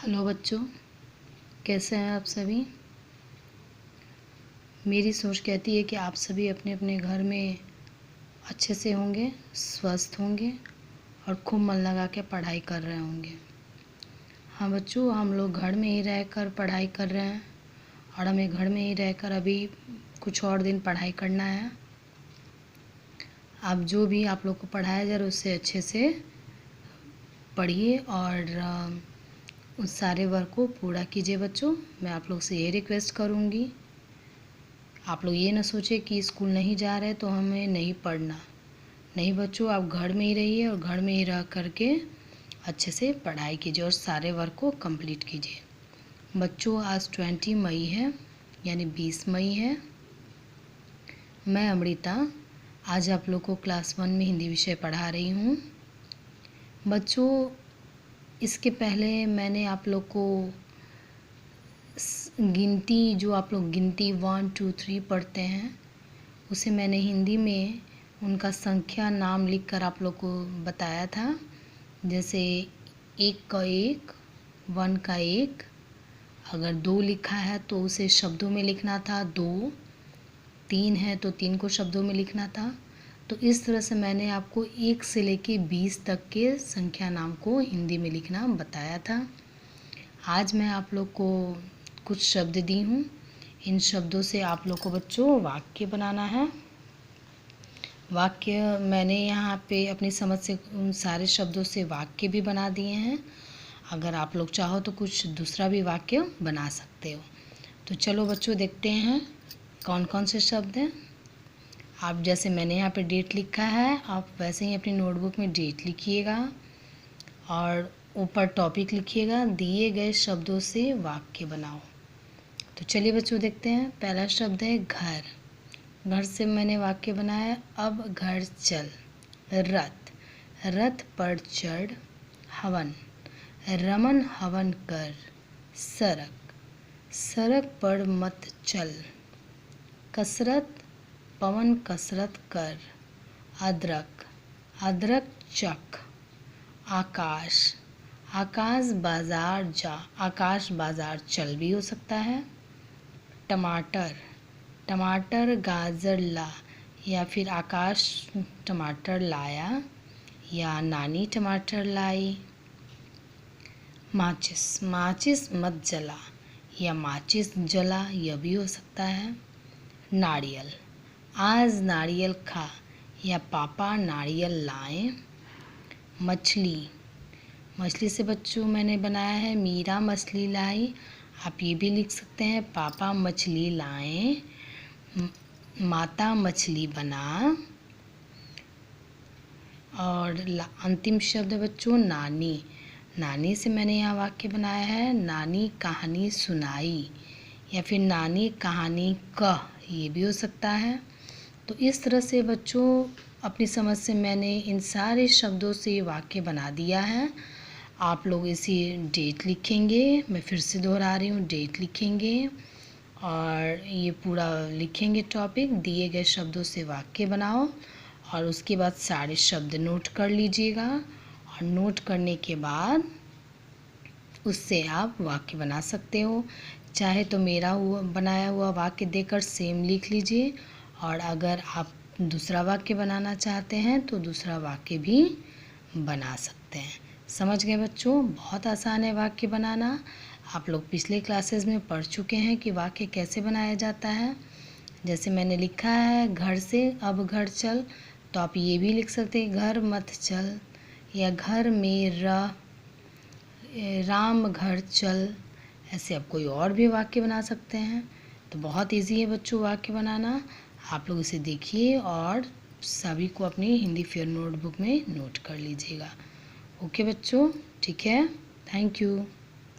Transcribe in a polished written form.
Hello बच्चों, कैसे हैं आप सभी। मेरी सोच कहती है कि आप सभी अपने अपने घर में अच्छे से होंगे, स्वस्थ होंगे और खूब मन लगा के पढ़ाई कर रहे होंगे। हाँ बच्चों, हम लोग घर में ही रहकर पढ़ाई कर रहे हैं और हमें घर में ही रहकर अभी कुछ और दिन पढ़ाई करना है। आप जो भी आप लोग को पढ़ाया जा रहा है उससे अच्छे से पढ़िए और उस सारे वर्क को पूरा कीजिए बच्चों। मैं आप लोग से ये रिक्वेस्ट करूँगी, आप लोग ये ना सोचे कि स्कूल नहीं जा रहे तो हमें नहीं पढ़ना। नहीं बच्चों, आप घर में ही रहिए और घर में ही रह करके अच्छे से पढ़ाई कीजिए और सारे वर्क को कंप्लीट कीजिए। बच्चों आज 20 मई है, यानी 20 मई है। मैं अमृता आज आप लोग को क्लास 1 में हिंदी विषय पढ़ा रही हूँ। बच्चों इसके पहले मैंने आप लोग को गिनती, जो आप लोग गिनती 1 2 3 पढ़ते हैं, उसे मैंने हिंदी में उनका संख्या नाम लिखकर आप लोग को बताया था। जैसे 1 का 1, 1 का 1, अगर 2 लिखा है तो उसे शब्दों में लिखना था 2, 3 है तो 3 को शब्दों में लिखना था। तो इस तरह से मैंने आपको 1 से लेके 20 तक के संख्या नाम को हिंदी में लिखना बताया था। आज मैं आप लोग को कुछ शब्द दी हूँ, इन शब्दों से आप लोग को बच्चों वाक्य बनाना है। वाक्य मैंने यहाँ पे अपनी समझ से उन सारे शब्दों से वाक्य भी बना दिए हैं। अगर आप लोग चाहो तो कुछ दूसरा भी वाक्य बना सकते हो। तो चलो बच्चों देखते हैं कौन कौन से शब्द हैं। आप जैसे मैंने यहाँ पे डेट लिखा है, आप वैसे ही अपनी नोटबुक में डेट लिखिएगा और ऊपर टॉपिक लिखिएगा। दिए गए शब्दों से वाक्य बनाओ। तो चलिए बच्चों देखते हैं। पहला शब्द है घर। घर से मैंने वाक्य बनाया, अब घर चल। रथ, रथ पर चढ़। हवन, रमन हवन कर। सड़क, सड़क पर मत चल। कसरत, पवन कसरत कर। अदरक, अदरक चख। आकाश, आकाश बाजार जा। आकाश बाजार चल भी हो सकता है। टमाटर, टमाटर गाजर ला, या फिर आकाश टमाटर लाया या नानी टमाटर लाई। माचिस, माचिस मत जला या माचिस जला, यह भी हो सकता है। नारियल, आज नारियल खा या पापा नारियल लाए। मछली, मछली से बच्चों मैंने बनाया है मीरा मछली लाई। आप ये भी लिख सकते हैं पापा मछली लाएं, माता मछली बना। और अंतिम शब्द बच्चों नानी। नानी से मैंने यहाँ वाक्य बनाया है नानी कहानी सुनाई या फिर नानी कहानी कह, ये भी हो सकता है। तो इस तरह से बच्चों अपनी समझ से मैंने इन सारे शब्दों से वाक्य बना दिया है। आप लोग इसी डेट लिखेंगे, मैं फिर से दोहरा रही हूँ, डेट लिखेंगे और ये पूरा लिखेंगे टॉपिक। दिए गए शब्दों से वाक्य बनाओ और उसके बाद सारे शब्द नोट कर लीजिएगा और नोट करने के बाद उससे आप वाक्य बना सकते हो। चाहे तो मेरा बनाया हुआ वाक्य देकर सेम लिख लीजिए और अगर आप दूसरा वाक्य बनाना चाहते हैं तो दूसरा वाक्य भी बना सकते हैं। समझ गए बच्चों, बहुत आसान है वाक्य बनाना। आप लोग पिछले क्लासेस में पढ़ चुके हैं कि वाक्य कैसे बनाया जाता है। जैसे मैंने लिखा है घर से अब घर चल, तो आप ये भी लिख सकते हैं घर मत चल, या घर में रह, राम घर चल। ऐसे आप कोई और भी वाक्य बना सकते हैं। तो बहुत इजी है बच्चों वाक्य बनाना। आप लोग इसे देखिए और सभी को अपनी हिंदी फेयर नोटबुक में नोट कर लीजिएगा। ओके बच्चों, ठीक है, थैंक यू।